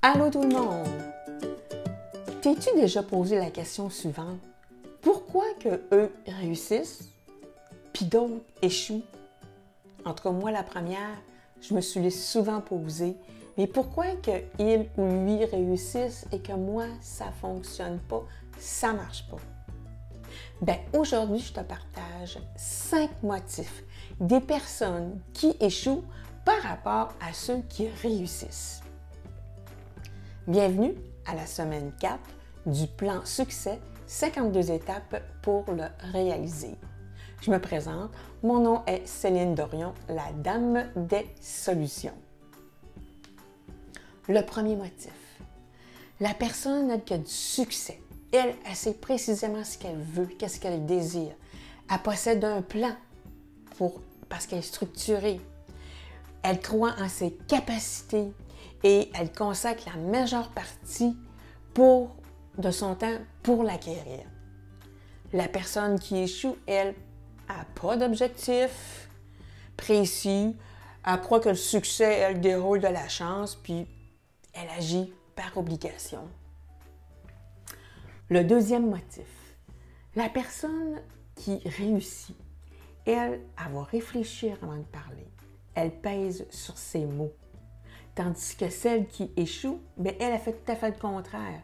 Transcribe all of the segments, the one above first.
Allô tout le monde! T'es-tu déjà posé la question suivante? Pourquoi que eux réussissent, puis d'autres échouent? En tout cas, moi, la première, je me suis souvent posée. Mais pourquoi que il ou lui réussissent et que moi, ça ne fonctionne pas, ça ne marche pas? Bien, aujourd'hui, je te partage 5 motifs des personnes qui échouent par rapport à ceux qui réussissent. Bienvenue à la semaine 4 du plan succès 52 étapes pour le réaliser. Je me présente, mon nom est Céline Dorion, la dame des solutions. Le premier motif, la personne qui a du succès, elle sait précisément ce qu'elle veut, qu'est-ce qu'elle désire. Elle possède un plan parce qu'elle est structurée. Elle croit en ses capacités et elle consacre la majeure partie de son temps pour l'acquérir. La personne qui échoue, elle, n'a pas d'objectif précis. Elle croit que le succès, elle déroule de la chance, puis elle agit par obligation. Le deuxième motif, la personne qui réussit, elle va réfléchir avant de parler. Elle pèse sur ses mots. Tandis que celle qui échoue, bien, elle a fait tout à fait le contraire.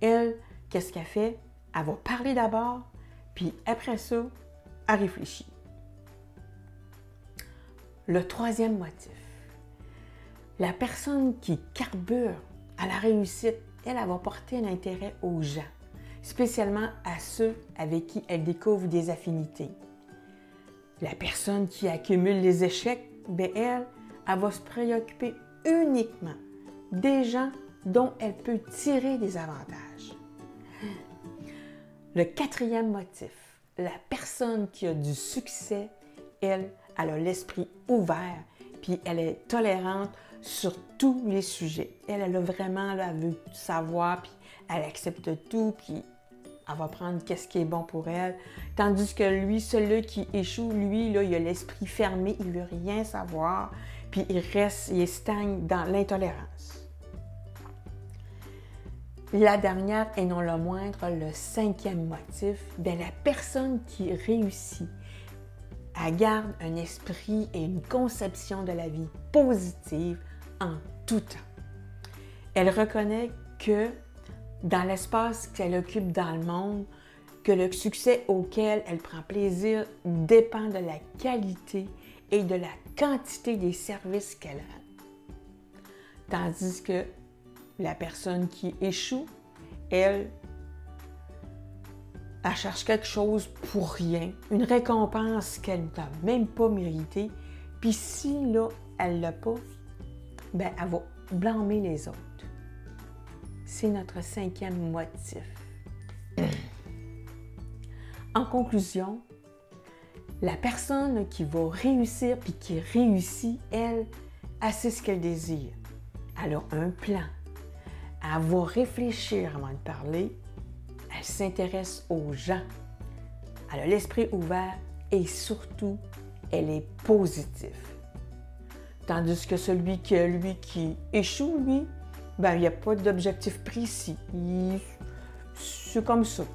Elle, qu'est-ce qu'elle fait? Elle va parler d'abord, puis après ça, elle réfléchit. Le troisième motif, la personne qui carbure à la réussite, elle va porter un intérêt aux gens, spécialement à ceux avec qui elle découvre des affinités. La personne qui accumule les échecs, bien, elle va se préoccuper uniquement des gens dont elle peut tirer des avantages. Le quatrième motif, la personne qui a du succès, elle a l'esprit ouvert, puis elle est tolérante sur tous les sujets. Elle a vraiment, elle veut savoir, puis elle accepte tout, puis elle va prendre qu'est-ce qui est bon pour elle. Tandis que lui, celui qui échoue, lui, là, il a l'esprit fermé, il ne veut rien savoir, puis il stagne dans l'intolérance. La dernière, et non le moindre, le cinquième motif, bien, la personne qui réussit, elle garde un esprit et une conception de la vie positive en tout temps. Elle reconnaît que dans l'espace qu'elle occupe dans le monde, que le succès auquel elle prend plaisir dépend de la qualité et de la quantité des services qu'elle rend. Tandis que la personne qui échoue, elle cherche quelque chose pour rien, une récompense qu'elle n'a même pas méritée, puis si là, elle ne l'a pas, bien, elle va blâmer les autres. C'est notre cinquième motif. En conclusion, la personne qui va réussir puis qui réussit, elle sait ce qu'elle désire. Elle a un plan. Elle va réfléchir avant de parler. Elle s'intéresse aux gens. Elle a l'esprit ouvert et surtout, elle est positive. Tandis que celui qui échoue, lui, ben, il n'y a pas d'objectif précis. C'est comme ça.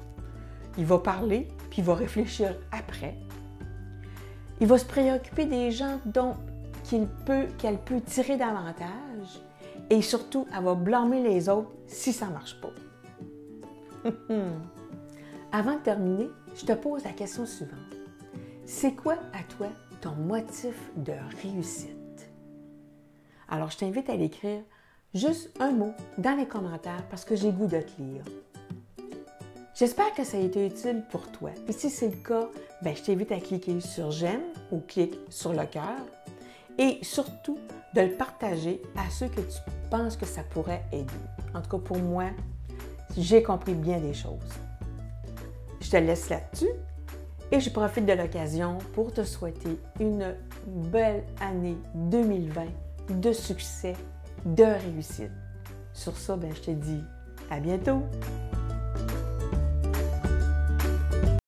Il va parler, puis il va réfléchir après. Il va se préoccuper des gens qu'elle peut tirer davantage. Et surtout, elle va blâmer les autres si ça ne marche pas. Avant de terminer, je te pose la question suivante. C'est quoi à toi ton motif de réussite? Alors, je t'invite à l'écrire juste un mot dans les commentaires parce que j'ai goût de te lire. J'espère que ça a été utile pour toi. Et si c'est le cas, bien, je t'invite à cliquer sur j'aime ou clique sur le cœur et surtout de le partager à ceux que tu penses que ça pourrait aider. En tout cas, pour moi, j'ai compris bien des choses. Je te laisse là-dessus et je profite de l'occasion pour te souhaiter une belle année 2020 de succès, de réussite. Sur ça, bien, je te dis à bientôt!